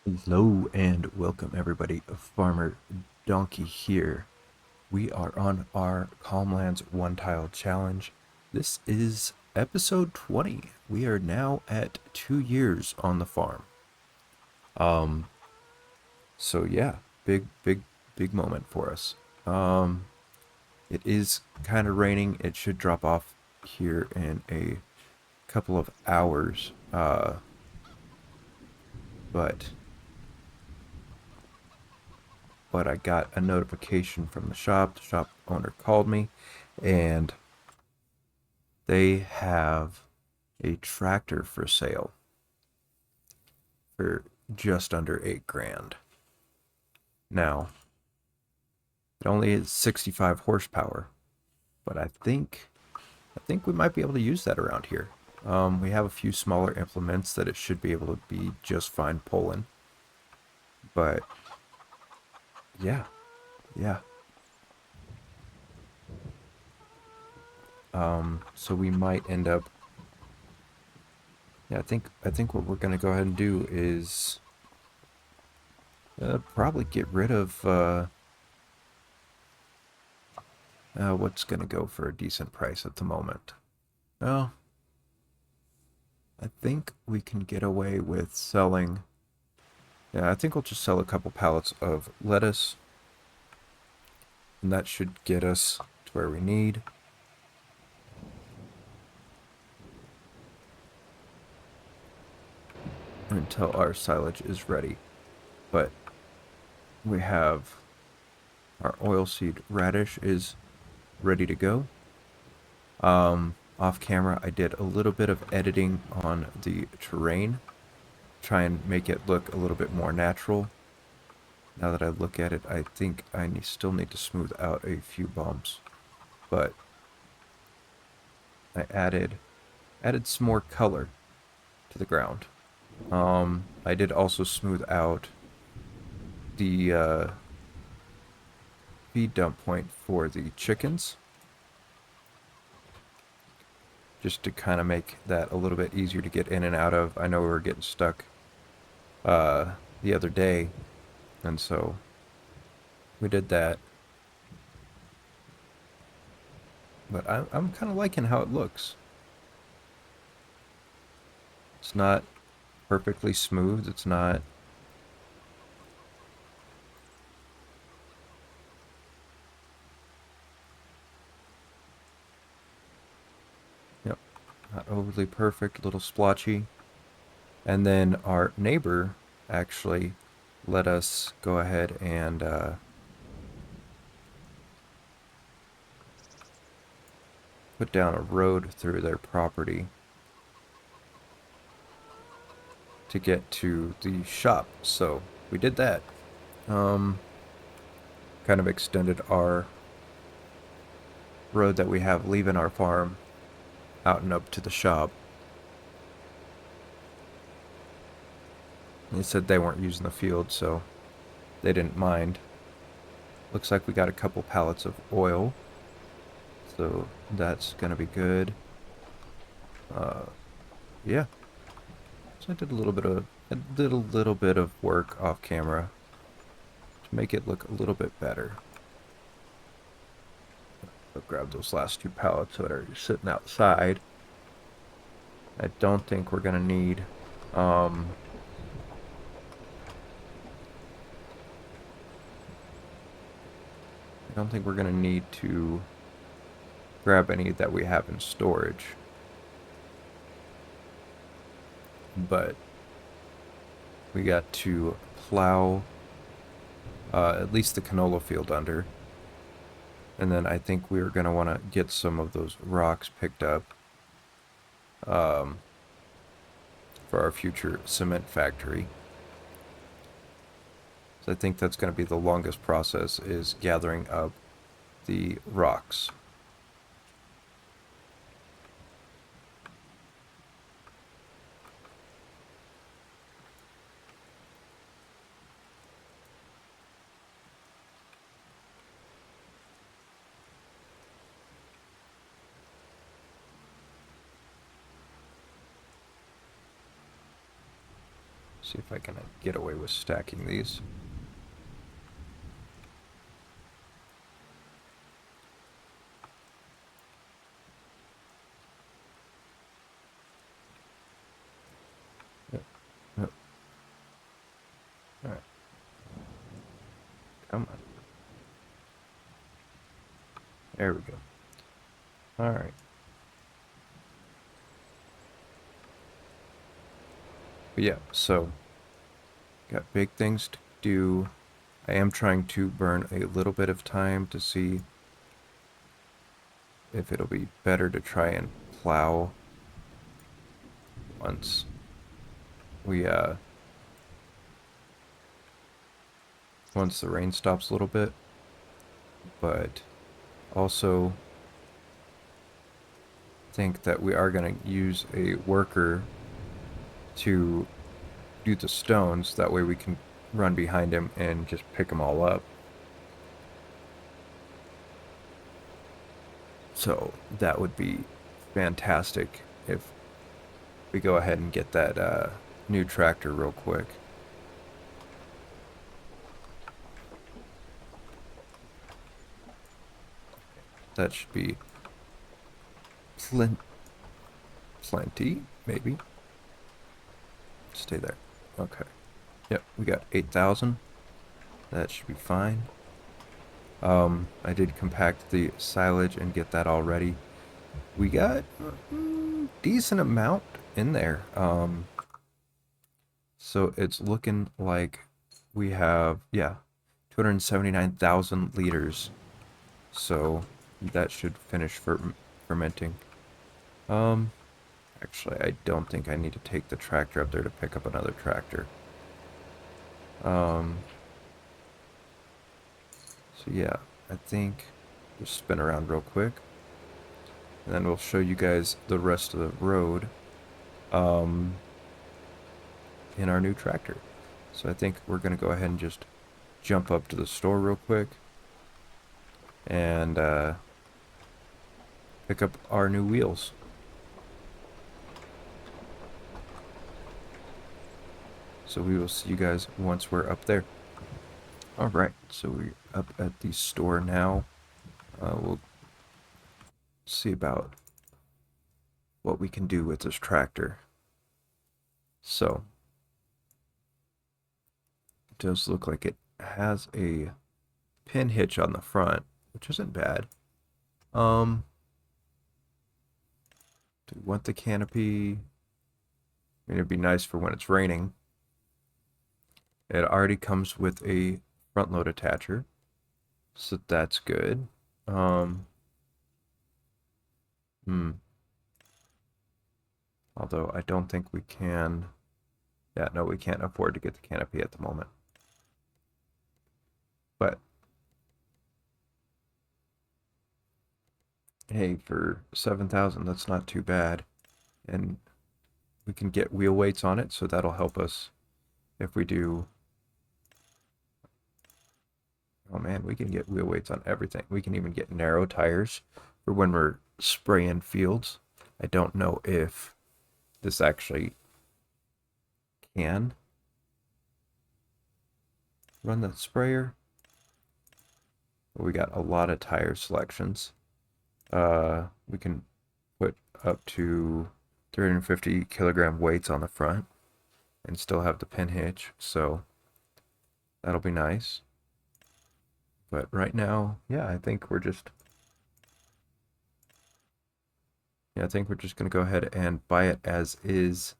Hello and welcome everybody. Farmer Donkey here. We are on our Calmlands one tile challenge. This is episode 20. We are now at 2 years on the farm. Um so yeah, big moment for us. It is kind of raining. It should drop off here in a couple of hours. But I got a notification from the shop. The shop owner called me and they have a tractor for sale for just under 8 grand. Now, it only is 65 horsepower, but I think we might be able to use that around here. We have a few smaller implements that it should be able to be just fine pulling. But yeah, yeah. So we might end up. Yeah, I think what we're gonna go ahead and do is probably get rid of what's gonna go for a decent price at the moment. Oh, I think we can get away with selling. Yeah, I think we'll just sell a couple pallets of lettuce, and that should get us to where we need until our silage is ready. But we have our oilseed radish is ready to go. Off camera, I did a little bit of editing on the terrain, try and make it look a little bit more natural. Now that I look at it, I think still need to smooth out a few bumps, but I added some more color to the ground. I did also smooth out the feed dump point for the chickens, just to kind of make that a little bit easier to get in and out of. I know we were getting stuck the other day, and so we did that. But I'm kind of liking how it looks. It's not perfectly smooth. It's not. Yep, not overly perfect, a little splotchy. And then our neighbor actually let us go ahead and put down a road through their property to get to the shop. So we did that. Um, Kind of extended our road that we have leaving our farm out and up to the shop. They said they weren't using the field, so they didn't mind. Looks like we got a couple pallets of oil, so that's gonna be good. Uh, yeah. So I did a little bit of work off camera to make it look a little bit better. I'll grab those last two pallets that are sitting outside. I don't think we're gonna need I don't think we're gonna need to grab any that we have in storage. But we got to plow at least the canola field under. And then I think we're going to want to get some of those rocks picked up um, for our future cement factory. So I think that's going to be the longest process, is gathering up the rocks. See if I can get away with stacking these. Yep. Yep. All right. Come on. There we go. All right. But yeah, so got big things to do. I am trying to burn a little bit of time to see if it'll be better to try and plow once we once the rain stops a little bit, but also think that we are going to use a worker to do the stones. That way we can run behind him and just pick them all up. So that would be fantastic if we go ahead and get that new tractor real quick. That should be plenty, maybe. Stay there. Okay. Yep, we got 8,000. That should be fine. I did compact the silage and get that all ready. We got decent amount in there. So it's looking like we have, yeah, 279,000 liters. So that should finish fermenting. Actually, I don't think I need to take the tractor up there to pick up another tractor. So yeah, I think just spin around real quick. And then we'll show you guys the rest of the road in our new tractor. So I think we're going to go ahead and just jump up to the store real quick and pick up our new wheels. So we will see you guys once we're up there. Alright, so we're up at the store now. We'll see about what we can do with this tractor. So, it does look like it has a pin hitch on the front, which isn't bad. Do we want the canopy? I mean, it'd be nice for when it's raining. It already comes with a front load attacher, so that's good. Although I don't think we can. Yeah, no, we can't afford to get the canopy at the moment. But hey, for 7,000, that's not too bad. And we can get wheel weights on it, so that'll help us if we do. Oh man, we can get wheel weights on everything. We can even get narrow tires for when we're spraying fields. I don't know if this actually can run the sprayer. But we got a lot of tire selections. We can put up to 350 kilogram weights on the front and still have the pin hitch, so that'll be nice. But right now, yeah, I think we're just going to go ahead and buy it as is.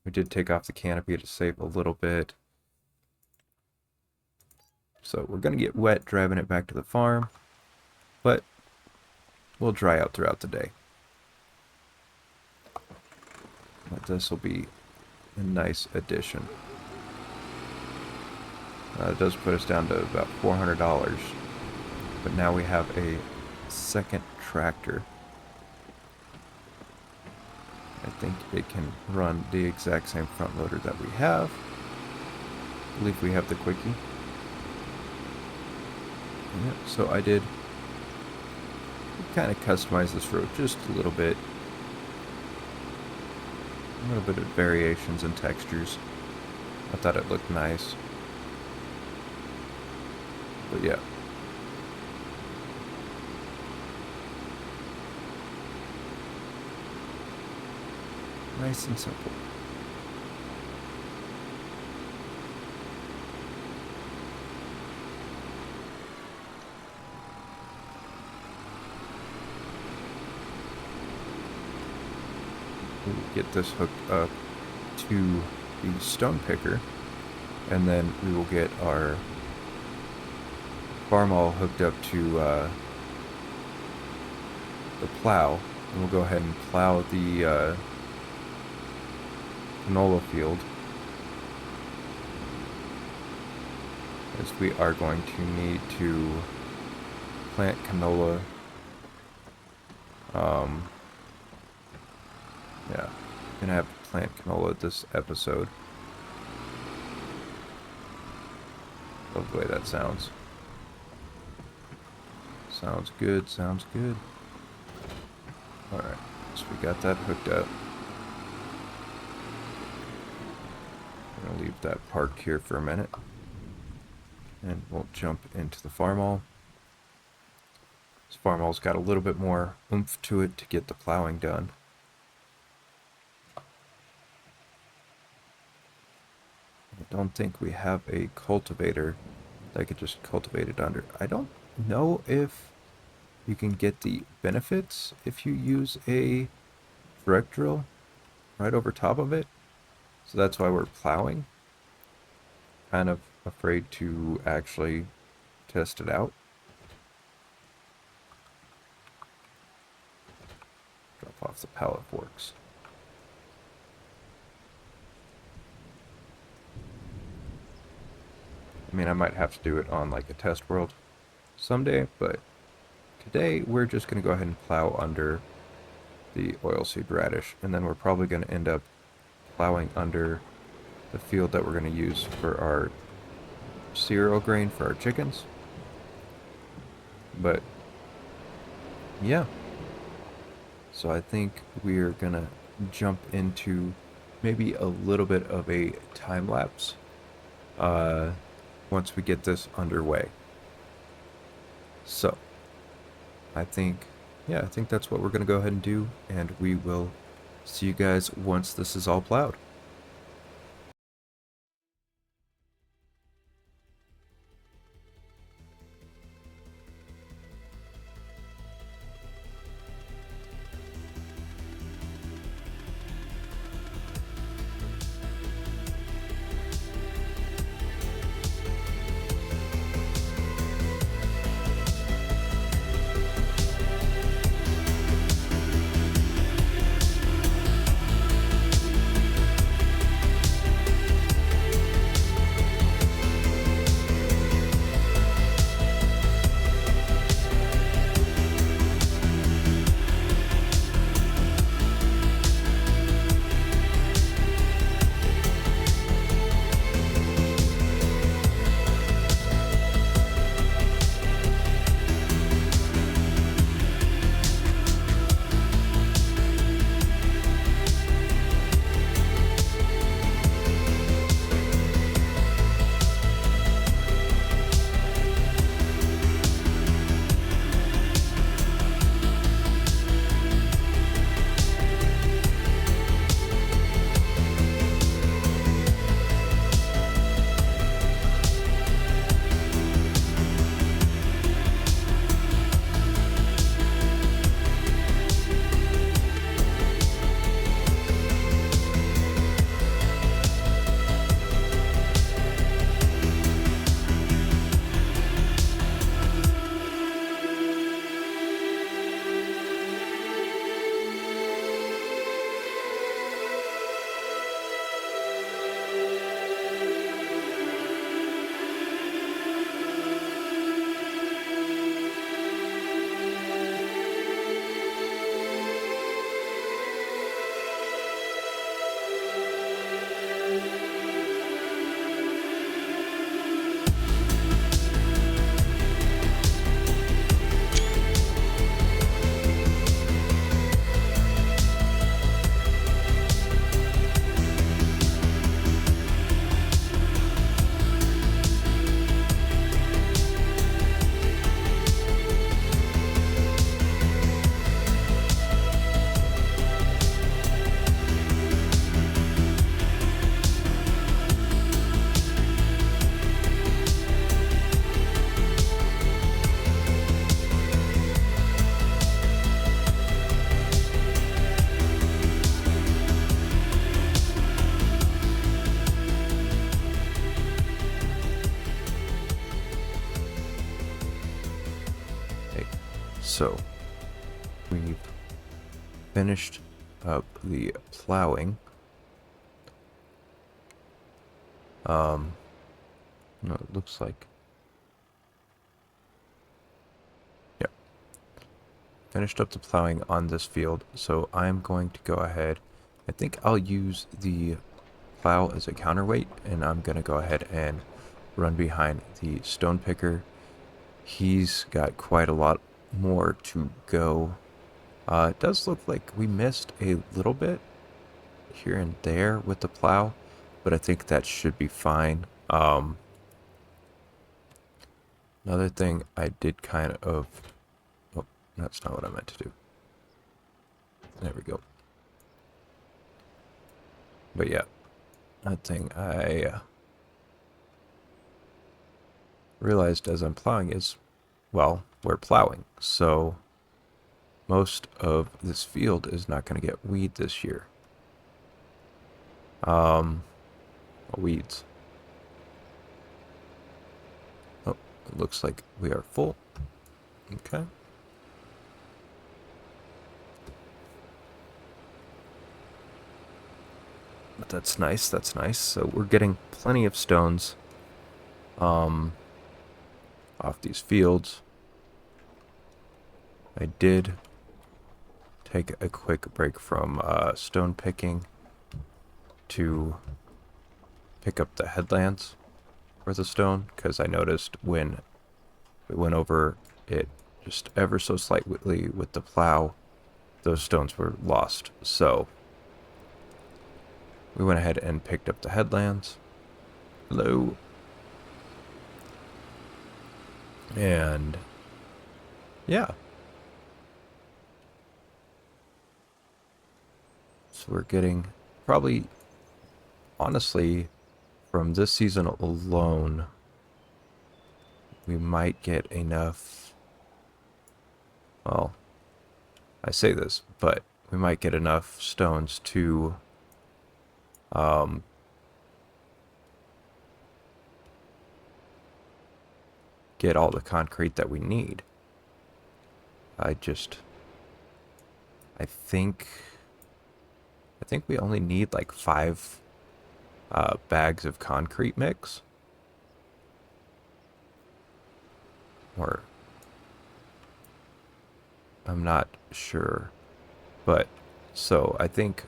We did take off the canopy to save a little bit. So we're going to get wet driving it back to the farm, but we'll dry out throughout the day. But this will be a nice addition. It does put us down to about $400, but now we have a second tractor. I think it can run the exact same front loader that we have. I believe we have the quickie. Yeah, so I did kind of customize this road just a little bit. A little bit of variations and textures. I thought it looked nice. But yeah. Nice and simple. We'll get this hooked up to the stone picker, and then we will get our farm all hooked up to the plow, and we'll go ahead and plow the canola field, as we are going to need to plant canola. Yeah, gonna have to plant canola this episode. Love the way that sounds. Sounds good, sounds good. Alright, so we got that hooked up. I'm gonna leave that parked here for a minute. And we'll jump into the farmall. This farmall's got a little bit more oomph to it to get the plowing done. I don't think we have a cultivator that I could just cultivate it under. I don't know if you can get the benefits if you use a direct drill right over top of it. So that's why we're plowing. Kind of afraid to actually test it out. Drop off the pallet forks. I mean, I might have to do it on like a test world someday, but today we're just going to go ahead and plow under the oilseed radish, and then we're probably going to end up plowing under the field that we're going to use for our cereal grain for our chickens. But yeah, so I think we're going to jump into maybe a little bit of a time lapse once we get this underway. So I think that's what we're going to go ahead and do, and we will see you guys once this is all plowed. so we've finished up the plowing. No, it looks like, yeah, finished up the plowing on this field, so I'm going to go ahead. I think I'll use the plow as a counterweight, and I'm going to go ahead and run behind the stone picker. He's got quite a lot more to go. It does look like we missed a little bit here and there with the plow, but I think that should be fine. Another thing I did kind of... Oh, that's not what I meant to do. There we go. But yeah, that thing I realized as I'm plowing is, well, we're plowing, so most of this field is not going to get weed this year. Weeds. Oh, it looks like we are full. Okay. But that's nice, that's nice. So we're getting plenty of stones off these fields. I did take a quick break from stone picking to pick up the headlands for the stone, because I noticed when we went over it just ever so slightly with the plow, those stones were lost. So we went ahead and picked up the headlands. Hello. And yeah. So we're getting probably, honestly, from this season alone, we might get enough. Well, I say this, but we might get enough stones to get all the concrete that we need. I think we only need like 5 bags of concrete mix. Or I'm not sure. But so I think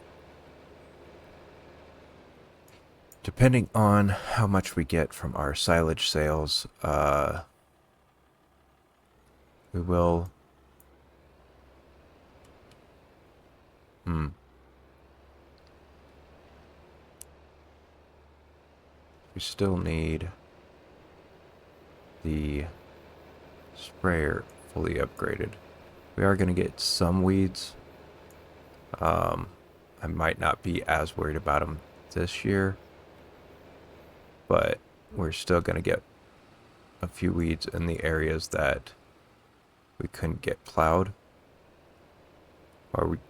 depending on how much we get from our silage sales, we will... We still need the sprayer fully upgraded. We are going to get some weeds. I might not be as worried about them this year, but we're still going to get a few weeds in the areas that we couldn't get plowed. Alright,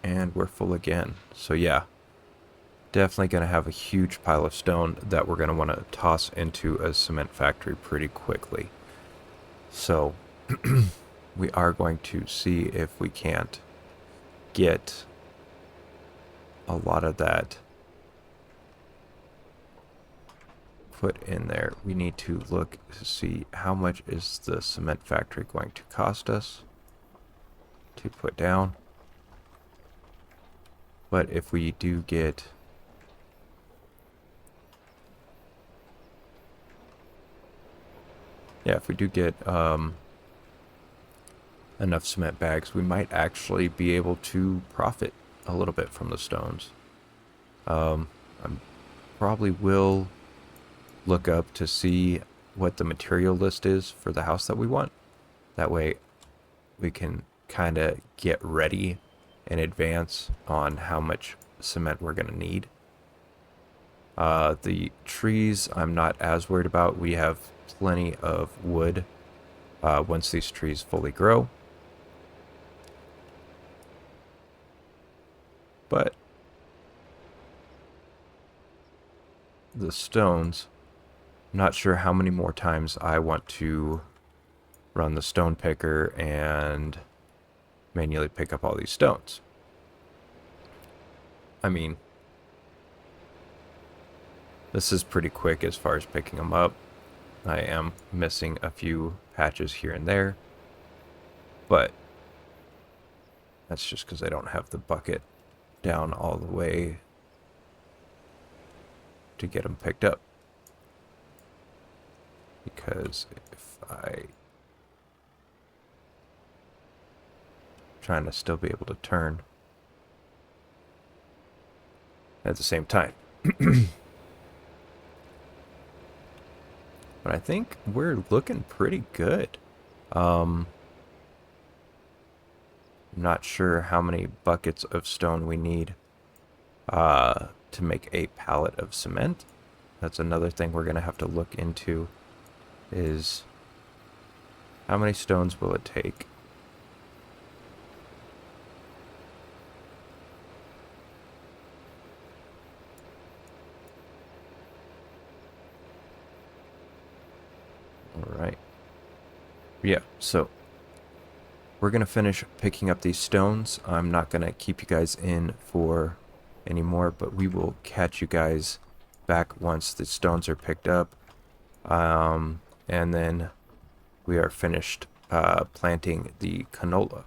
and we're full again. So yeah, definitely going to have a huge pile of stone that we're going to want to toss into a cement factory pretty quickly. So we are going to see if we can't get a lot of that put in there. We need to look to see how much is the cement factory going to cost us to put down. But if we do get enough cement bags, we might actually be able to profit a little bit from the stones. I probably will look up to see what the material list is for the house that we want. That way we can kind of get ready in advance on how much cement we're going to need. The trees I'm not as worried about. We have plenty of wood once these trees fully grow. But the stones, not sure how many more times I want to run the stone picker and manually pick up all these stones. I mean, this is pretty quick as far as picking them up. I am missing a few patches here and there, but that's just because I don't have the bucket down all the way to get them picked up. Because if I trying to still be able to turn at the same time. But I think we're looking pretty good. I'm not sure how many buckets of stone we need to make a pallet of cement. That's another thing we're going to have to look into, is how many stones will it take? All right. Yeah, so we're going to finish picking up these stones. I'm not going to keep you guys in for any more, but we will catch you guys back once the stones are picked up. And then we are finished planting the canola.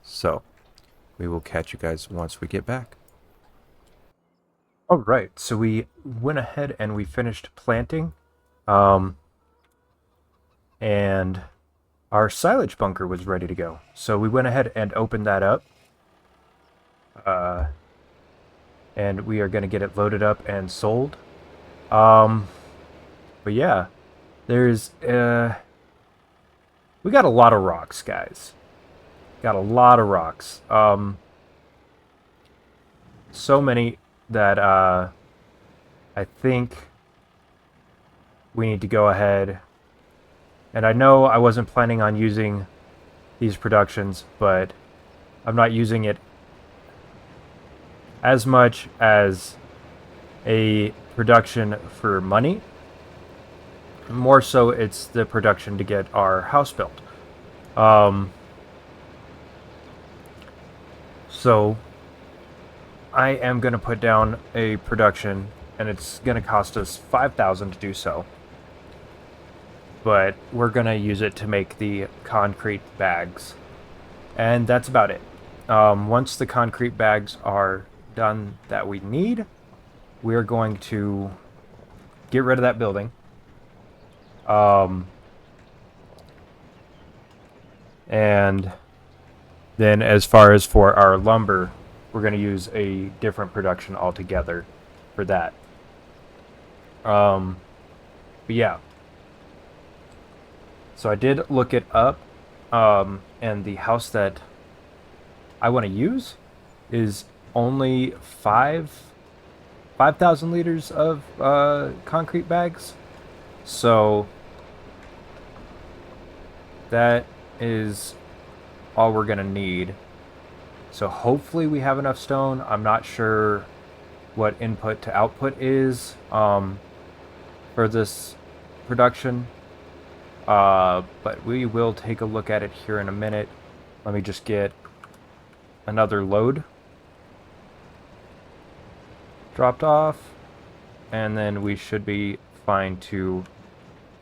So we will catch you guys once we get back. All right, so we went ahead and we finished planting. And our silage bunker was ready to go. So we went ahead and opened that up. And we are going to get it loaded up and sold. But yeah, there's we got a lot of rocks, guys. Got a lot of rocks. So many that I think we need to go ahead. And I know I wasn't planning on using these productions, but I'm not using it as much as a production for money. More so, it's the production to get our house built. So I am going to put down a production, and it's going to cost us 5,000 to do so. But we're going to use it to make the concrete bags. And that's about it. Once the concrete bags are done that we need, we're going to get rid of that building. And then as far as for our lumber, we're going to use a different production altogether for that. But yeah. So I did look it up, and the house that I want to use is only 5,000 liters of concrete bags. So that is all we're gonna need. So hopefully we have enough stone. I'm not sure what input to output is for this production. But we will take a look at it here in a minute. Let me just get another load dropped off, and then we should be fine to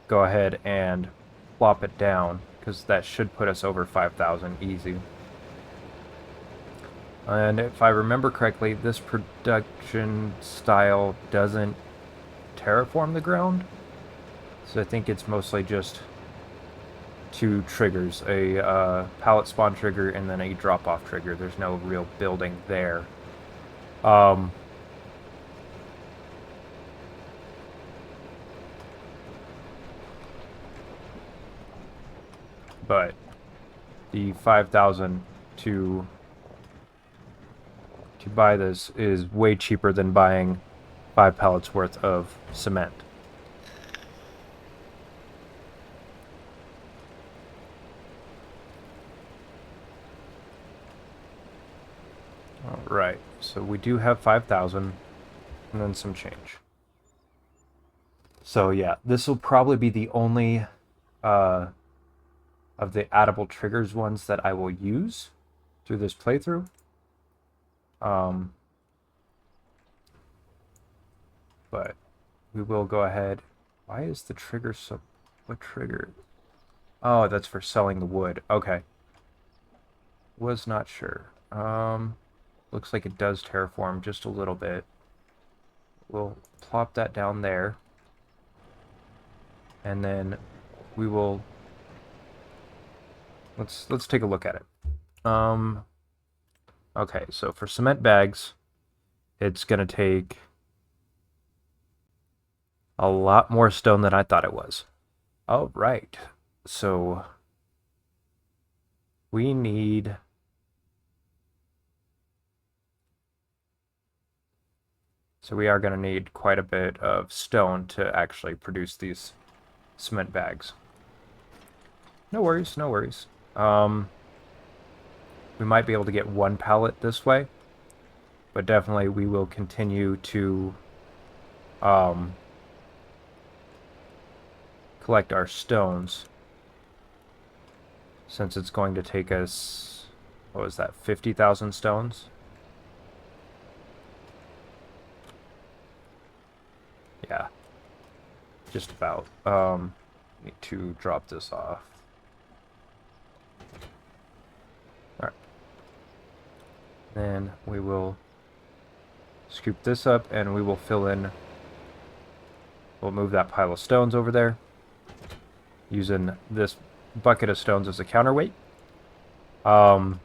go ahead and plop it down, because that should put us over 5,000 easy. And if I remember correctly, this production style doesn't terraform the ground, so I think it's mostly just two triggers, a pallet spawn trigger and then a drop-off trigger. There's no real building there. But the 5,000 to buy this is way cheaper than buying 5 pallets worth of cement. Alright, so we do have 5,000 and then some change. So yeah, this will probably be the only uh, of the addable triggers ones that I will use through this playthrough. Um, but we will go ahead. Why is the trigger so... What trigger? Oh, that's for selling the wood. Okay. Was not sure. Looks like it does terraform just a little bit. We'll plop that down there. And then we will... Let's take a look at it. Okay, so for cement bags, it's going to take a lot more stone than I thought it was. All right. So we need... So we are going to need quite a bit of stone to actually produce these cement bags. No worries, no worries. We might be able to get one pallet this way, but definitely we will continue to collect our stones, since it's going to take us, what was that, 50,000 stones? Yeah, just about. Need to drop this off. Alright. Then we will scoop this up and we will fill in. We'll move that pile of stones over there, using this bucket of stones as a counterweight. But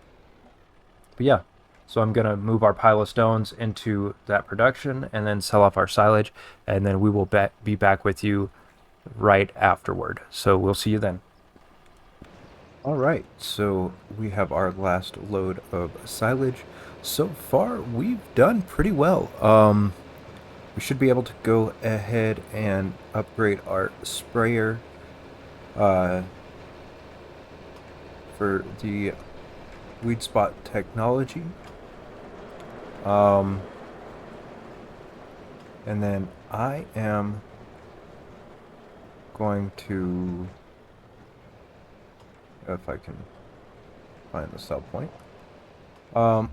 yeah, so I'm going to move our pile of stones into that production and then sell off our silage, and then we will be back with you right afterward. So we'll see you then. All right, so we have our last load of silage. So far, we've done pretty well. We should be able to go ahead and upgrade our sprayer for the weed spot technology. And then I am going to, if I can find the sell point. We're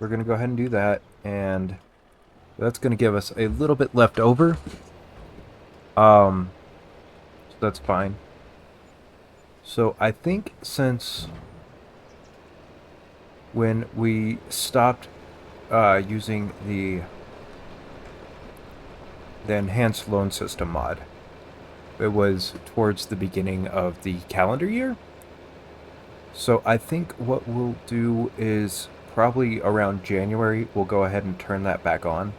going to go ahead and do that, and that's going to give us a little bit left over. So that's fine. So I think since when we stopped using the enhanced loan system mod, it was towards the beginning of the calendar year. So I think what we'll do is probably around January, we'll go ahead and turn that back on,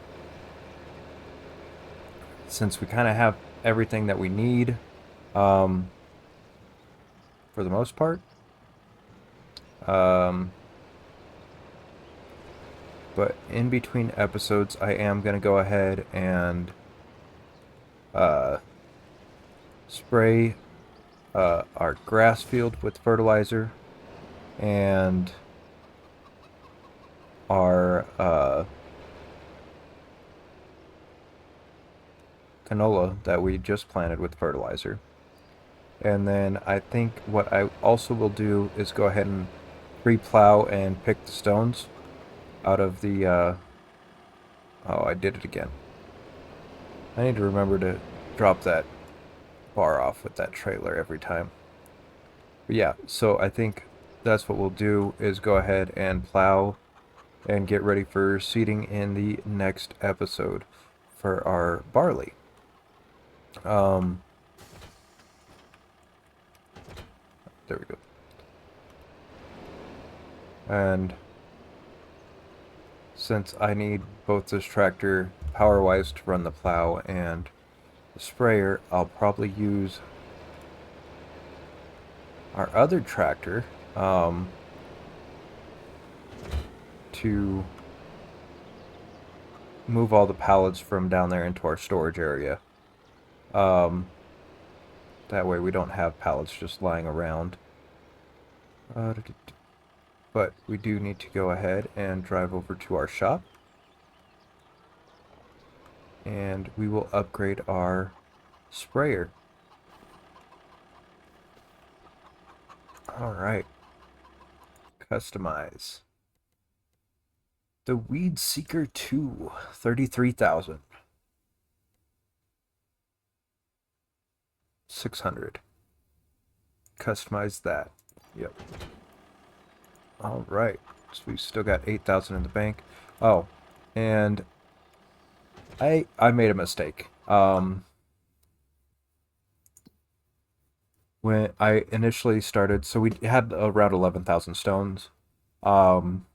since we kind of have everything that we need for the most part. But in between episodes, I am going to go ahead and spray our grass field with fertilizer, and our canola that we just planted with fertilizer. And then I think what I also will do is go ahead and pre-plow and pick the stones out of the oh, I did it again. I need to remember to drop that bar off with that trailer every time. But yeah, so I think that's what we'll do, is go ahead and plow and get ready for seeding in the next episode for our barley. There we go. And since I need both this tractor power-wise to run the plow and the sprayer, I'll probably use our other tractor to move all the pallets from down there into our storage area. That way we don't have pallets just lying around. But we do need to go ahead and drive over to our shop. and we will upgrade our sprayer. All right. Customize. The Weed Seeker 2, 33,000. 600. Customize that. Yep. All right. So we've still got 8,000 in the bank. Oh, and I made a mistake. When I initially started, so we had around 11,000 stones from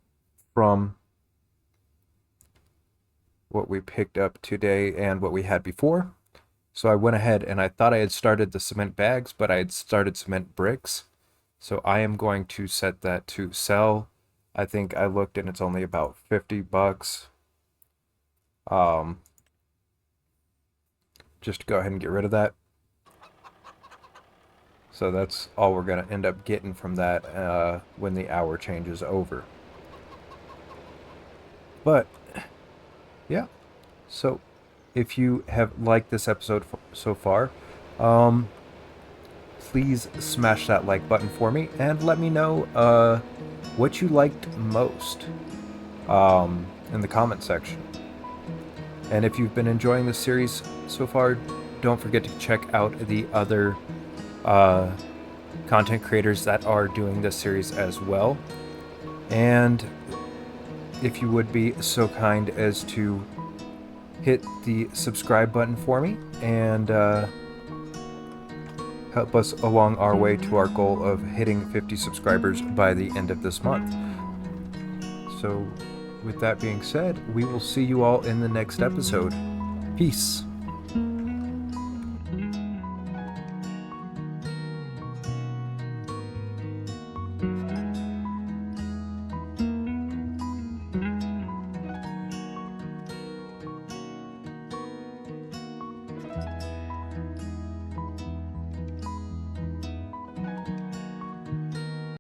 what we picked up today and what we had before. So I went ahead and I thought I had started the cement bags, but I had started cement bricks. So I am going to set that to sell. I think I looked and it's only about 50 bucks. Just to go ahead and get rid of that. So that's all we're going to end up getting from that when the hour changes over. But, yeah. So, if you have liked this episode so far, please smash that like button for me and let me know what you liked most in the comment section. And if you've been enjoying this series so far, don't forget to check out the other content creators that are doing this series as well. And if you would be so kind as to hit the subscribe button for me and help us along our way to our goal of hitting 50 subscribers by the end of this month. So with that being said, we will see you all in the next episode. Peace.